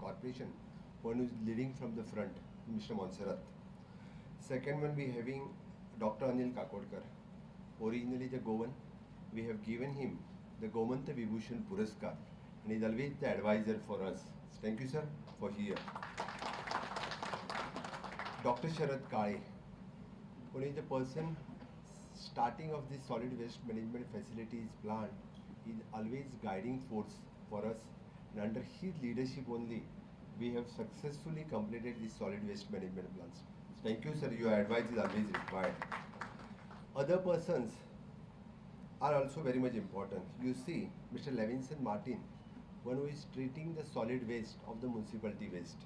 Corporation. One who is leading from the front, Mr. Monserrat. Second one, we having Dr. Anil Kakodkar, originally the Goan. We have given him the Gomanta Vibhushan Puraskar, and he is always the advisor for us. Thank you, sir, for here. Dr. Sharad Kale, who is the person starting of this solid waste management facilities plant, is always guiding force for us, and under his leadership only, we have successfully completed these solid waste management plants. Thank you, sir. Your advice is always required. Other persons are also very much important. You see, Mr. Levinson Martin, one who is treating the solid waste of the municipality waste.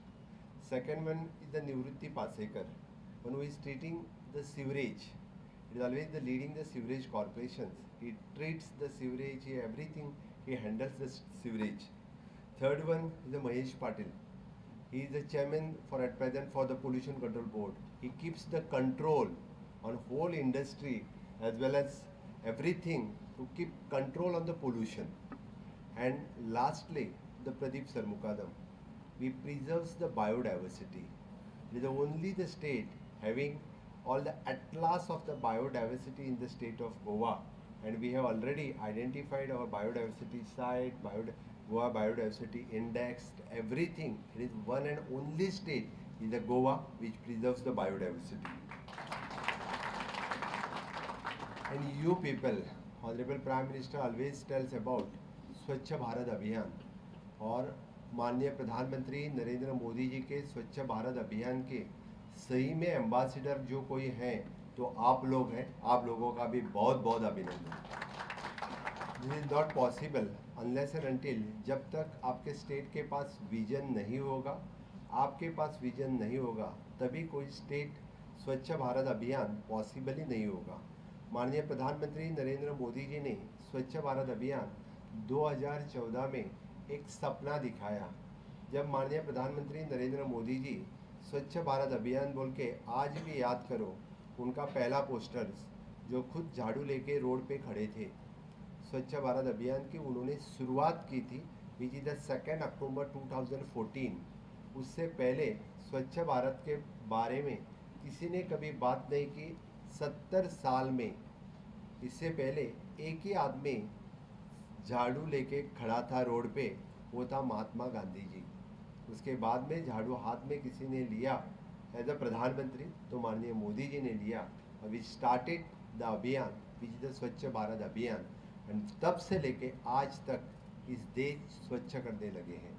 Second one is the Nivrutti Pasekar, one who is treating the sewerage. It is always the leading the sewerage corporations. He treats the sewerage, everything, he handles the sewerage. Third one is the Mahesh Patil. He is the chairman for at present for the Pollution Control Board. He keeps the control on whole industry as well as everything to keep control on the pollution. And lastly, the Pradeep Sarmukadam. We preserves the biodiversity. It is only the state having all the atlas of the biodiversity in the state of Goa, and we have already identified our biodiversity site, Goa Biodiversity Index, everything. It is one and only state in the Goa which preserves the biodiversity. And you people, Honorable Prime Minister always tells about स्वच्छ भारत अभियान, और माननीय प्रधानमंत्री नरेंद्र मोदी जी के स्वच्छ भारत अभियान के सही में एम्बेसडर जो कोई हैं तो आप लोग हैं. आप लोगों का भी बहुत बहुत अभिनंदन. This is not possible unless and until, जब तक आपके स्टेट के पास विजन नहीं होगा, आपके पास विजन नहीं होगा, तभी कोई स्टेट स्वच्छ भारत अभियान पॉसिबल ही नहीं होगा. माननीय प्रधानमंत्री नरेंद्र मोदी जी ने स्वच्छ भारत अभियान 2014 में एक सपना दिखाया. जब माननीय प्रधानमंत्री नरेंद्र मोदी जी स्वच्छ भारत अभियान बोल के आज भी याद करो, उनका पहला पोस्टर जो खुद झाड़ू लेके रोड पे खड़े थे, स्वच्छ भारत अभियान की उन्होंने शुरुआत की थी, विच इज द 2 अक्टूबर 2014. उससे पहले स्वच्छ भारत के बारे में किसी ने कभी बात नहीं की. 70 साल में इससे पहले एक ही आदमी झाड़ू लेके खड़ा था रोड पे, वो था महात्मा गांधी जी. उसके बाद में झाड़ू हाथ में किसी ने लिया एज अ प्रधानमंत्री, तो माननीय मोदी जी ने लिया, और वी स्टार्टेड द अभियान विच इज द स्वच्छ भारत अभियान. एंड तब से लेके आज तक इस देश स्वच्छ करने लगे हैं.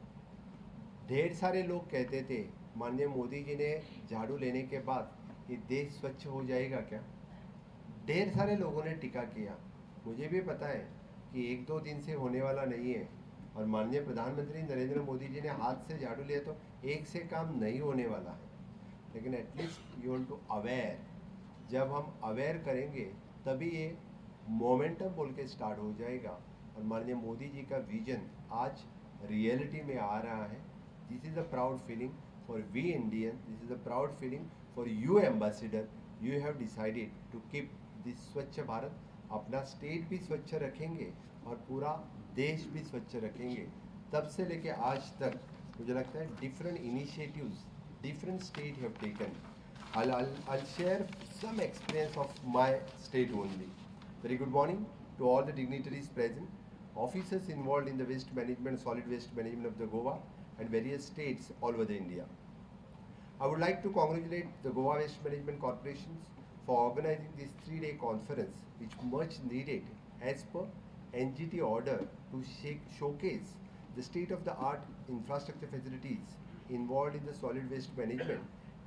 ढेर सारे लोग कहते थे माननीय मोदी जी ने झाड़ू लेने के बाद ये देश स्वच्छ हो जाएगा क्या. ढेर सारे लोगों ने टीका किया. मुझे भी पता है कि 1-2 दिन से होने वाला नहीं है, और माननीय प्रधानमंत्री नरेंद्र मोदी जी ने हाथ से झाड़ू लिया तो एक से काम नहीं होने वाला है. लेकिन at least you want to aware. जब हम अवेयर करेंगे तभी ये मोमेंटम बोल के स्टार्ट हो जाएगा, और माननीय मोदी जी का विजन आज रियलिटी में आ रहा है. This is a proud feeling for we Indian. This is a proud feeling for you ambassador. You have decided to keep this Swachh Bharat. अपना स्टेट भी स्वच्छ रखेंगे और पूरा देश भी स्वच्छ रखेंगे. तब से लेके आज तक मुझे लगता है different initiatives different state have taken. I'll share some experience of my state only. Very good morning to all the dignitaries present, officers involved in the waste management, solid waste management of the Goa and various states all over the India. I would like to congratulate the Goa Waste Management Corporations for organizing this 3-day conference, which much needed as per NGT order to showcase the state-of-the-art infrastructure facilities involved in the solid waste management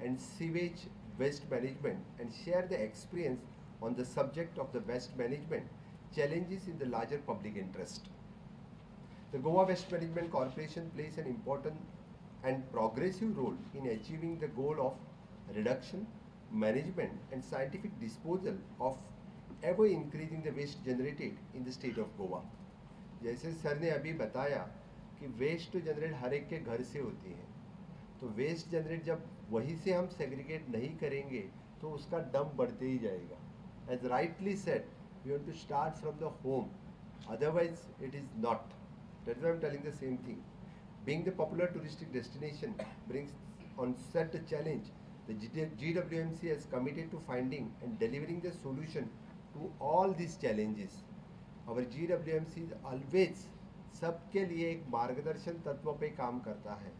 and sewage waste management, and share the experience on the subject of the waste management challenges in the larger public interest. The Goa Waste Management Corporation plays an important and progressive role in achieving the goal of reduction, management and scientific disposal of ever increasing the waste generated in the state of Goa. जैसे sir ने अभी बताया कि waste generate हर एक के घर से होती है, तो वेस्ट जनरेट जब वहीं से हम सेग्रीगेट नहीं करेंगे तो उसका डंप बढ़ते ही जाएगा. As rightly said, we want to start from the home, otherwise it is not. That's why I am telling the same thing. Being the popular touristic destination brings on such a challenge, the GWMC has committed to finding and delivering the solution to all these challenges. Our GWMC is always सबके लिए एक मार्गदर्शन तत्व पे काम करता है,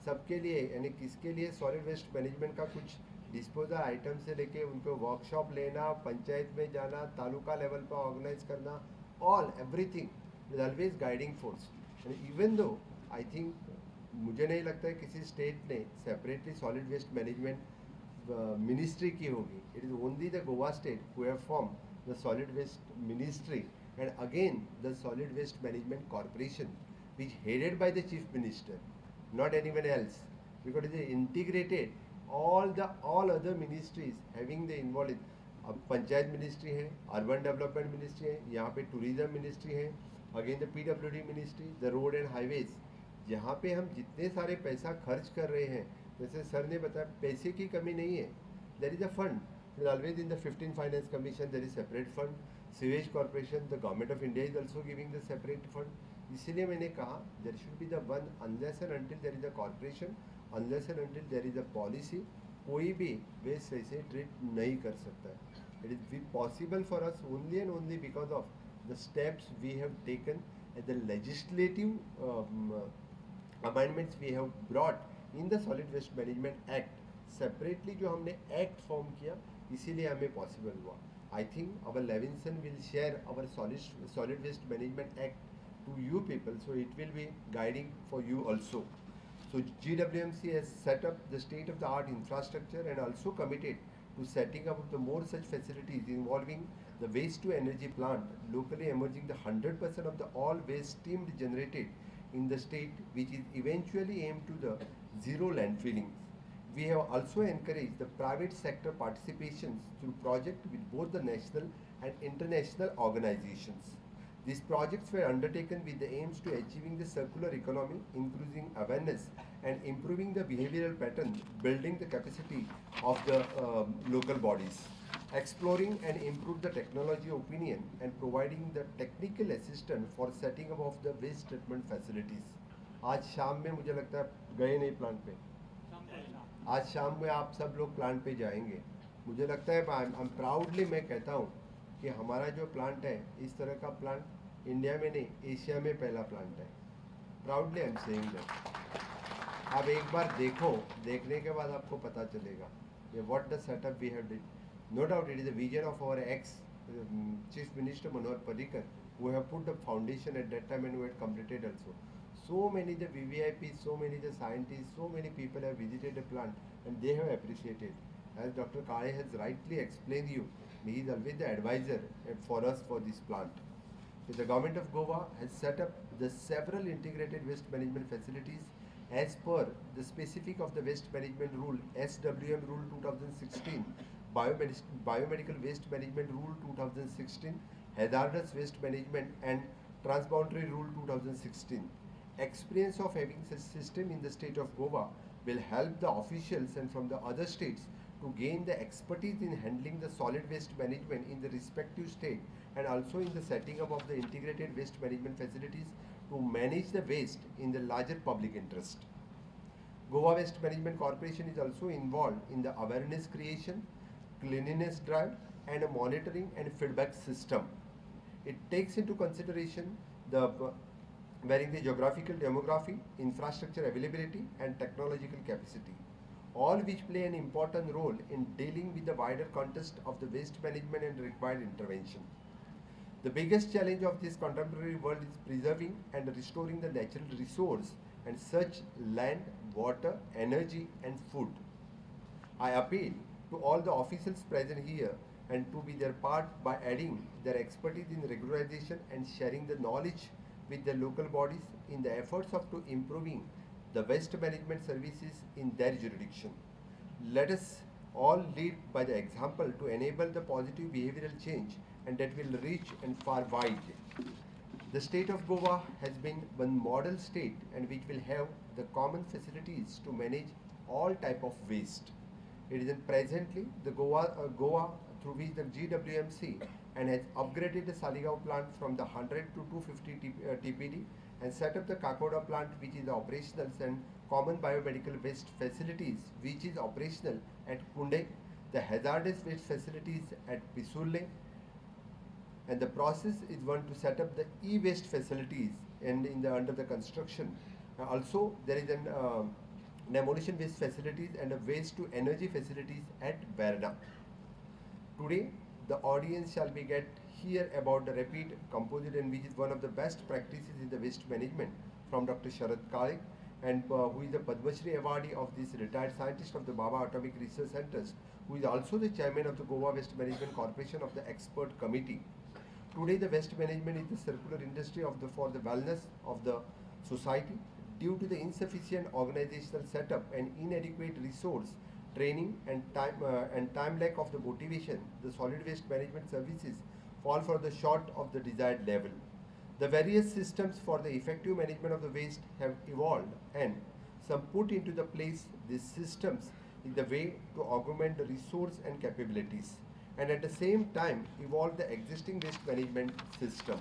सबके लिए, यानी किसके लिए, सॉलिड वेस्ट मैनेजमेंट का कुछ डिस्पोजल आइटम से लेके उनको वर्कशॉप लेना, पंचायत में जाना, तालुका लेवल पर ऑर्गेनाइज करना, all everything is always guiding force. And even though I think, मुझे नहीं लगता है किसी स्टेट ने separately solid waste management ministry की होगी. It is only the Goa state who have form the solid waste ministry and again the solid waste management corporation, which headed by the chief minister, not anyone else, because it is integrated all other ministries having the involved in. अब panchayat ministry है, urban development ministry है, यहाँ पे tourism ministry है, again the PWD ministry, the road and highways. यहाँ पे हम जितने सारे पैसा खर्च कर रहे हैं, जैसे सर ने बताया, पैसे की कमी नहीं है. There is a fund always in the 15 finance commission, there is separate fund. Sewage Corporation, the Government of India is also giving the separate fund. इसीलिए मैंने कहा there should be the one, unless and until there is a corporation, unless and until there is a policy, कोई भी waste ऐसे treat नहीं कर सकता है. It is possible for us only and only because of the steps we have taken and the legislative amendments we have brought in the Solid Waste Management Act. Separately जो हमने act form किया, इसीलिए हमें possible हुआ. I think our Levinson will share our solid waste management act to you people, so it will be guiding for you also. So GWMC has set up the state-of-the-art infrastructure and also committed to setting up the more such facilities involving the waste-to-energy plant, locally emerging the 100% of the all waste steam generated in the state, which is eventually aimed to the zero landfilling. We have also encouraged the private sector participations through projects with both the national and international organizations. These projects were undertaken with the aims to achieving the circular economy, increasing awareness and improving the behavioral pattern, building the capacity of the local bodies, exploring and improve the technology opinion and providing the technical assistance for setting up of the waste treatment facilities. आज शाम में मुझे लगता है गए नहीं plant पे, आज शाम में आप सब लोग प्लांट पे जाएंगे. मुझे लगता है आई एम प्राउडली मैं कहता हूँ कि हमारा जो प्लांट है, इस तरह का प्लांट इंडिया में नहीं, एशिया में पहला प्लांट है. Proudly I am saying that. आप एक बार देखो, देखने के बाद आपको पता चलेगा ये what the setup we have did. No doubt it is the vision of our ex chief minister Manohar Parrikar, who have put the foundation at that time and who had completed also. So many the VVIPs, so many the scientists, so many people have visited the plant and they have appreciated. As Dr. Kale has rightly explained you, he is always the advisor for us for this plant. So the government of Goa has set up the several integrated waste management facilities as per the specific of the waste management rule, SWM rule 2016, biomedical waste management rule 2016, hazardous waste management and transboundary rule 2016. Experience of having such system in the state of Goa will help the officials and from the other states to gain the expertise in handling the solid waste management in the respective state and also in the setting up of the integrated waste management facilities to manage the waste in the larger public interest. Goa Waste Management Corporation is also involved in the awareness creation, cleanliness drive and a monitoring and feedback system. It takes into consideration the varying the geographical demography, infrastructure availability and technological capacity, all which play an important role in dealing with the wider context of the waste management and required intervention. The biggest challenge of this contemporary world is preserving and restoring the natural resource and such land, water, energy and food. I appeal to all the officials present here and to be their part by adding their expertise in regularization and sharing the knowledge with the local bodies in the efforts of to improving the waste management services in their jurisdiction. Let us all lead by the example to enable the positive behavioral change and that will reach and far wide. The state of Goa has been one model state and which will have the common facilities to manage all type of waste. It is presently the Goa through which the GWMC and has upgraded the Saligao plant from the 100 to 250 TPD and set up the Kakoda plant, which is operational, and common biomedical waste facilities, which is operational at Kunde, the hazardous waste facilities at Pisulle, and the process is one to set up the e-waste facilities and under the construction. Also, there is an demolition waste facilities and a waste to energy facilities at Berna. Today, the audience shall be get hear about the rapid composite, and which is one of the best practices in the waste management from Dr. Sharad Kale, and who is the Padma Shri awardee of this retired scientist of the Baba Atomic Research Centers, who is also the chairman of the Goa Waste Management Corporation of the expert committee. Today, the waste management is the circular industry for the wellness of the society. Due to the insufficient organizational setup and inadequate resource, training and time lack of the motivation, the solid waste management services fall for the short of the desired level. The various systems for the effective management of the waste have evolved, and some put into the place these systems in the way to augment the resource and capabilities, and at the same time evolve the existing waste management system.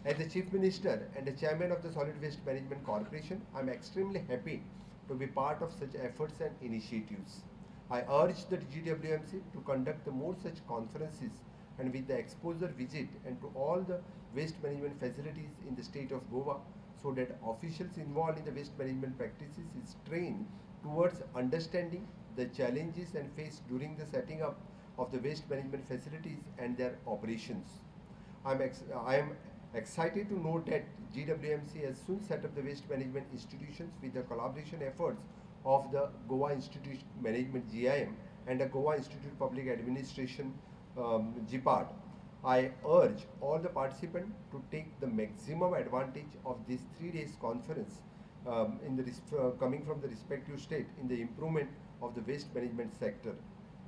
As the Chief Minister and the Chairman of the Solid Waste Management Corporation, I am extremely happy to be part of such efforts and initiatives. I urge the GWMC to conduct more such conferences, and with the exposure visit and to all the waste management facilities in the state of Goa, so that officials involved in the waste management practices is trained towards understanding the challenges and faced during the setting up of the waste management facilities and their operations. I am excited to note that GWMC has soon set up the waste management institutions with the collaboration efforts of the Goa Institute Management GIM and the Goa Institute of Public Administration GPAD. I urge all the participants to take the maximum advantage of this 3 days conference coming from the respective state in the improvement of the waste management sector.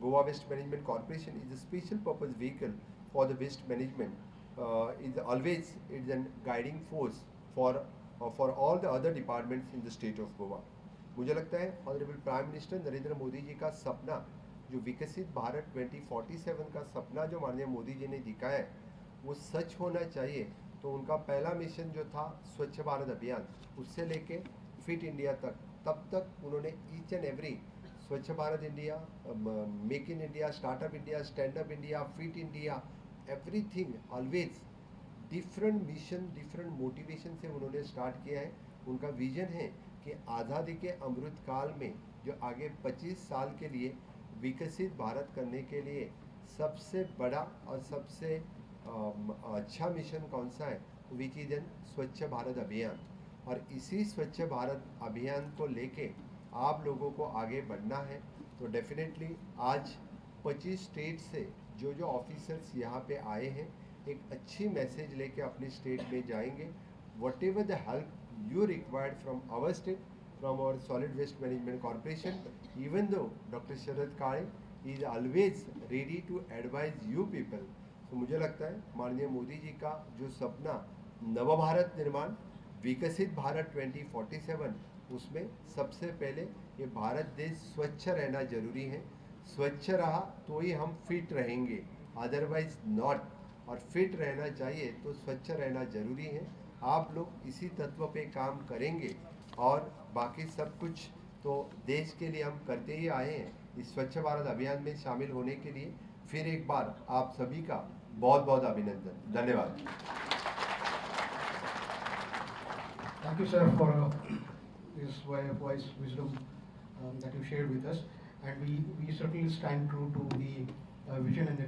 Goa Waste Management Corporation is a special purpose vehicle for the waste management. Is always a guiding force for all the other departments in the state of Goa. मुझे लगता है honourable prime minister Narendra Modi ji का सपना, जो विकसित भारत 2047 का सपना जो माननीय मोदी जी ने दिखाया है, वो सच होना चाहिए। तो उनका पहला मिशन जो था स्वच्छ भारत अभियान, उससे लेके फिट इंडिया तक, तब तक उन्होंने ईच एंड एवरी स्वच्छ Bharat India, make in India, startup India, stand up India, fit India, everything always different mission, different motivation से उन्होंने स्टार्ट किया है। उनका विजन है कि आज़ादी के अमृत काल में जो आगे 25 साल के लिए विकसित भारत करने के लिए सबसे बड़ा और सबसे अच्छा मिशन कौन सा है, विच इज एन स्वच्छ भारत अभियान। और इसी स्वच्छ भारत अभियान को लेके आप लोगों को आगे बढ़ना है। तो डेफिनेटली आज 25 स्टेट से जो ऑफिसर्स यहाँ पे आए हैं, एक अच्छी मैसेज लेके अपने स्टेट में जाएंगे। What ever the help you required from our state, from our solid waste management corporation, even though Dr. Sharad Kale is always ready to advise you people. So मुझे लगता है माननीय मोदी जी का जो सपना नव भारत निर्माण, विकसित भारत 2047, उसमें सबसे पहले ये भारत देश स्वच्छ रहना जरूरी है। स्वच्छ रहा तो ही हम फिट रहेंगे, अदरवाइज नॉट। और फिट रहना चाहिए तो स्वच्छ रहना जरूरी है। आप लोग इसी तत्व पे काम करेंगे और बाकी सब कुछ तो देश के लिए हम करते ही आए हैं। इस स्वच्छ भारत अभियान में शामिल होने के लिए फिर एक बार आप सभी का बहुत बहुत अभिनंदन। धन्यवाद। Thank you, sir, for this wise wisdom that you shared with us, and we certainly stand true to the vision and the